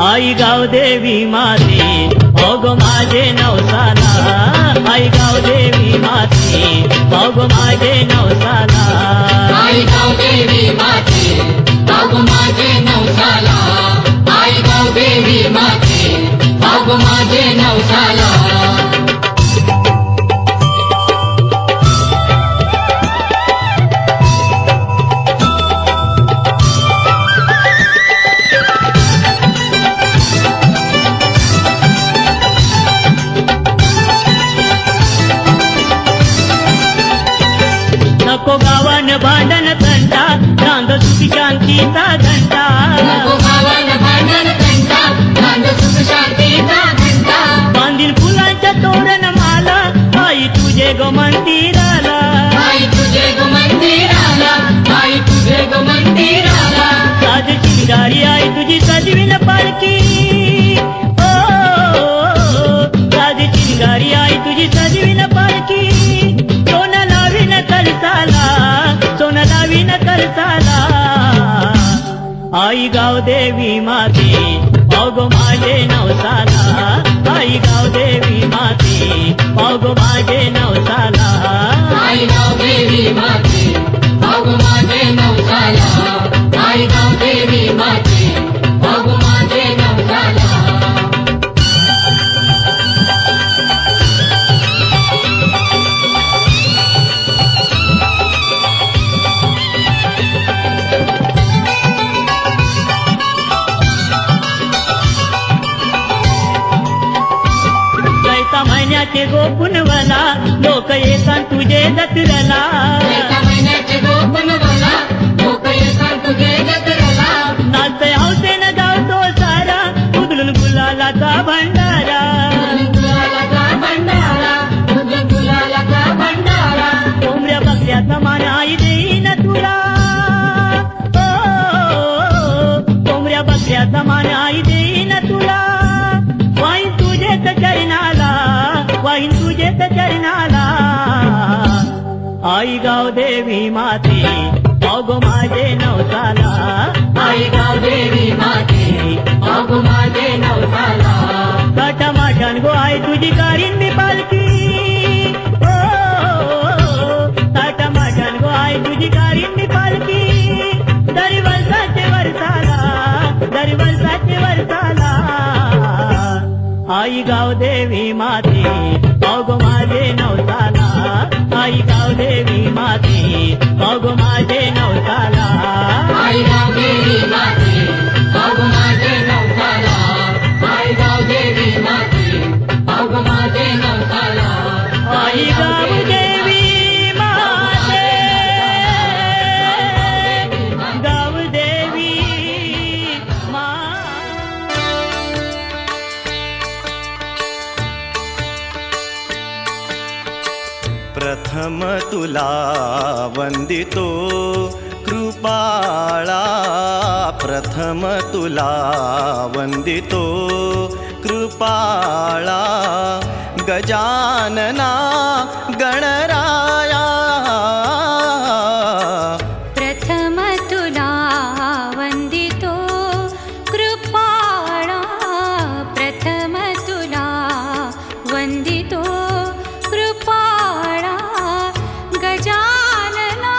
आई गावदेवी माते अग माझे नवसाला, आई गावदेवी माते अग माझे नवसाला, आई गावदेवी माते अग माझे नवसाला, आई गावदेवी माते अग माझे नवसाला. नको गावान भांडण तंटा, नांद सुखी शांतीचा घंटा, नको गावाला भांडण तंटा, नांद सुख शांतीचा घंटा. बांधील फुलांच्या तोरण माला, आई तुझे गो मंदिराला, आई तुझे गो मंदिराला, आई तुझे गो मंदिराला. साज चिंगारी आई तुझी सजविन पालखी, ओ साज चिंगारी आई तुझी सजविन पालखी, सोनं लावीन कलसाला, सोनं लावीन कलसाला. आई गावदेवी माते अग माझे नवसाला, आई गावदेवी माते अग माझे नवसाला, आई गावदेवी माते अग माझे नवसाला, आई गावदेवी माते अग माझे नवसाला. महिन्याचे गोपुनवला, लोक येतात तुझे जत्रला, एका महिन्याचे गोकुळवाला, लोक येतात तुझे जत्रेला. नाचते हौसेन गावतो सारा, उधळून गुलालाचा भंडारा, गुलालाचा भंडारा, गुलालाचा भंडारा. कोंबड्या बकऱ्याचा मान आई देईन तुला, ओ कोंबड्या बकऱ्याचा मान आई देईन तुला, वाईन तुझेच चरणाला, वाईन तुझेच चरणाला. आई गावदेवी माते अग माझे नवसाला, आई गावदेवी माते अग माझे नवसाला. काटामाटान गो आई तुझी कारीन मी पालखी, ओ काटामाटान गो आई तुझी कारीन मी पालखी, दरी वर्षाचे वर्षाला, दरी वर्षाचे वर्षाला. आई गावदेवी माते अग माझे नवसाला, आई गावदेवी माते अग माझे नवसाला, आई गावदेवी माते अग माझे नवसाला, आई गावदेवी माते अग माझे नवसाला. आई गावदेवी माते, गावदेवी माते. प्रथम तुला वंदितो कृपाळा, प्रथम तुला वंदितो कृपाळा, गजानना गणराया. प्रथम तुला वंदितो कृपाळा, प्रथम तुला वंदितो कृपाळा, गजानना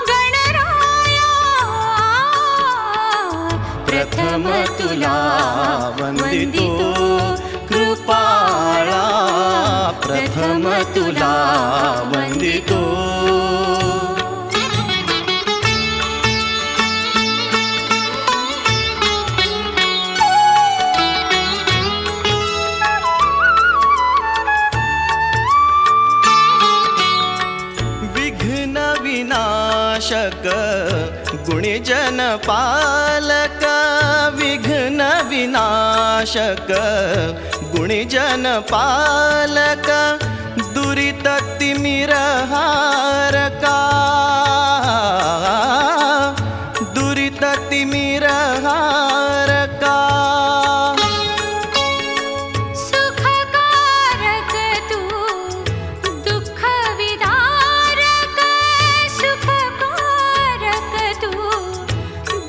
गणराया. प्रथम तुला वंदितो कृपाळा, प्रथम तुला वंदितो. विघ्न विनाशक गुणीजन पालक, विघ्न विनाशक गुणीजन पालक, दुरित तिमिरहारका, दुरित तिमिरहारका. सुखकारक तू दुःख विदारक, सुखकारक तू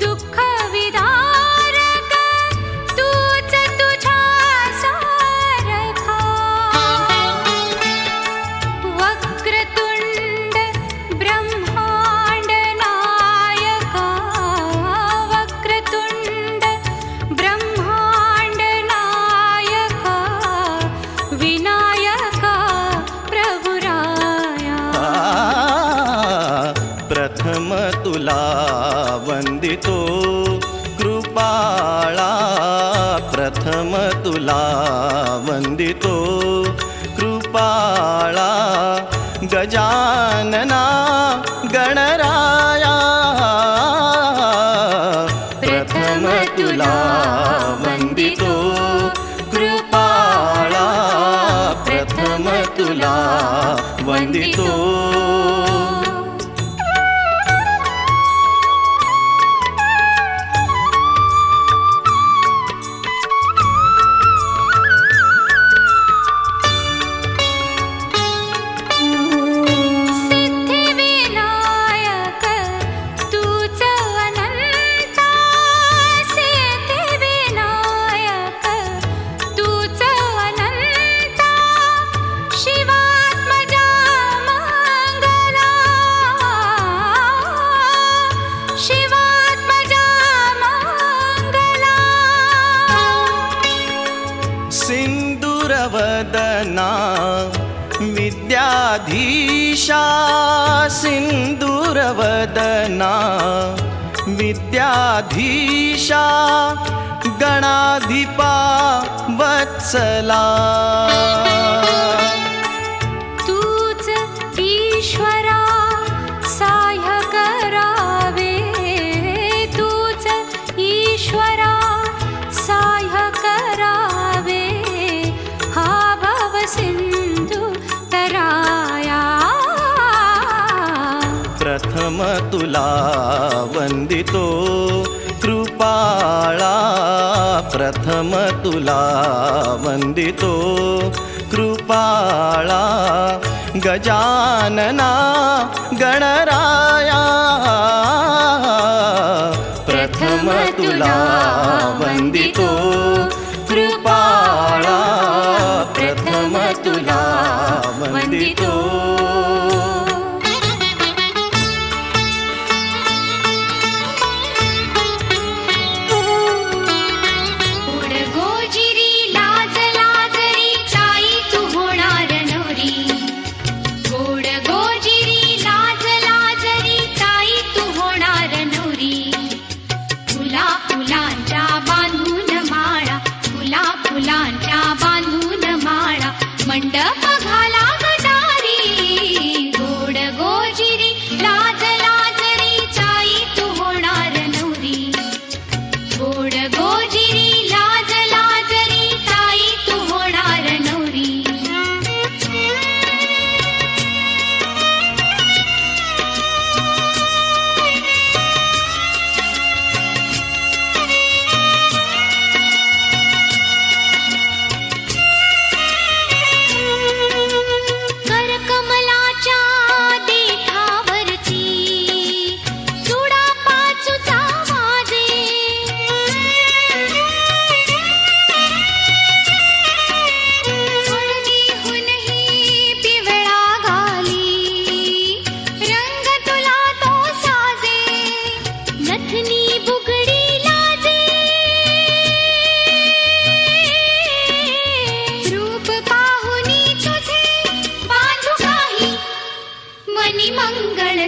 दुःख विदारक, तू तुला वंदितो कृपाळा प्रथम तुला वंदितो कृपाळा गजानना गणराया प्रथम तुला वंदितो कृपाळा प्रथम तुला वंदितो सिंदूरवदना विद्याधीशा सिंदूरवदना विद्याधीशा गणाधिपा वत्सला तूच ईश्वरा साह्य करावे तूच ईश्वरा साह्य करावे हा भव सिंधू तराया प्रथम तुला वंदितो कृपाळा प्रथम तुला वंदितो कृपाळा गजानना गणराया प्रथम तुला वंदितो कृपाळा प्रथम तुला वंदितो मंडप घाला गटारी गोड गोजिरी लाज लाजरी चाई तू होणार नवरी गोड गोजिरी लाज लाजरी चाई तू होणार नवरी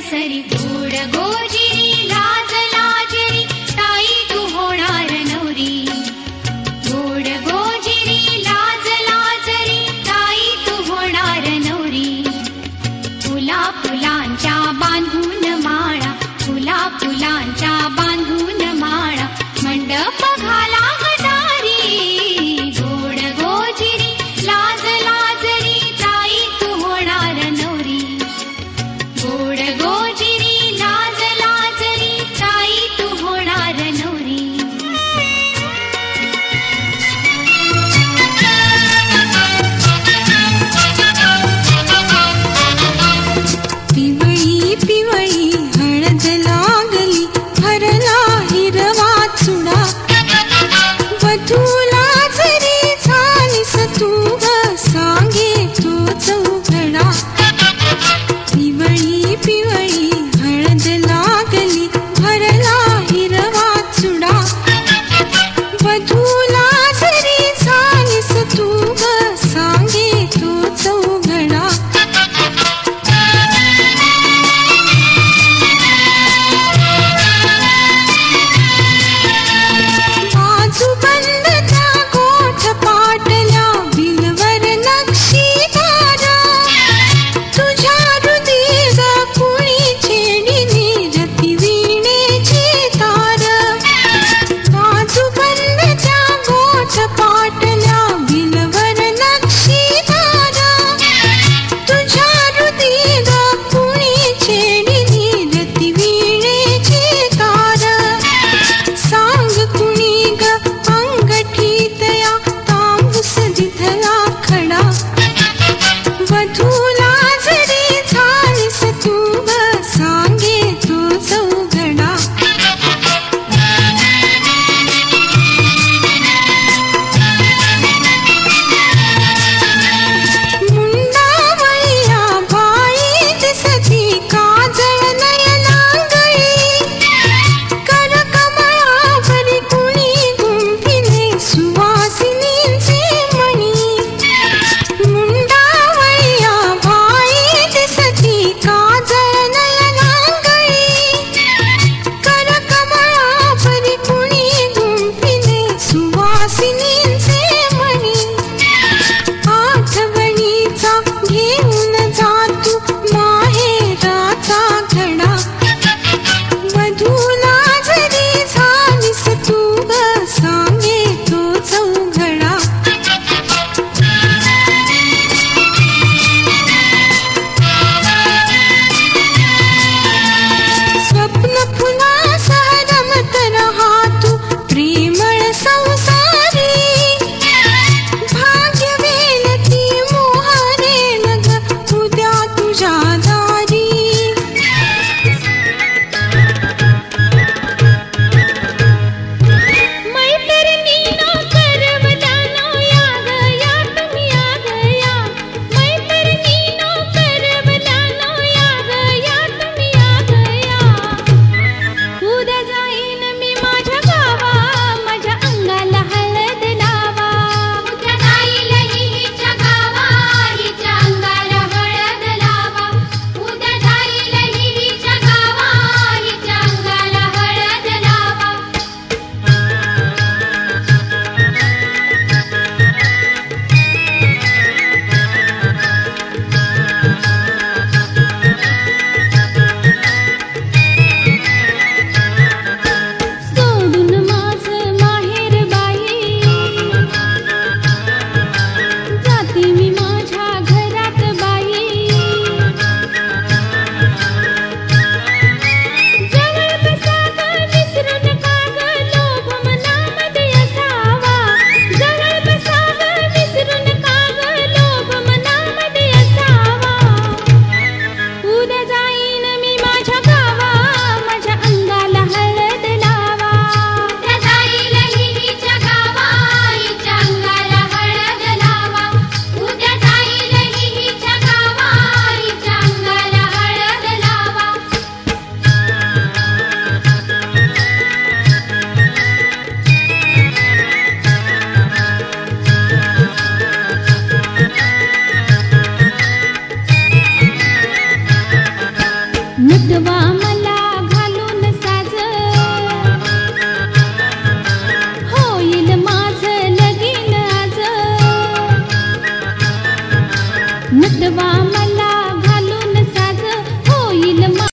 सरी गोड गोजिरी लाज लाजरी ताई तू होणार नवरी गोड गोजिरी लाज लाजरी ताई तू होणार नवरी फुला फुलांच्या बांधून माळा फुला फुलांच्या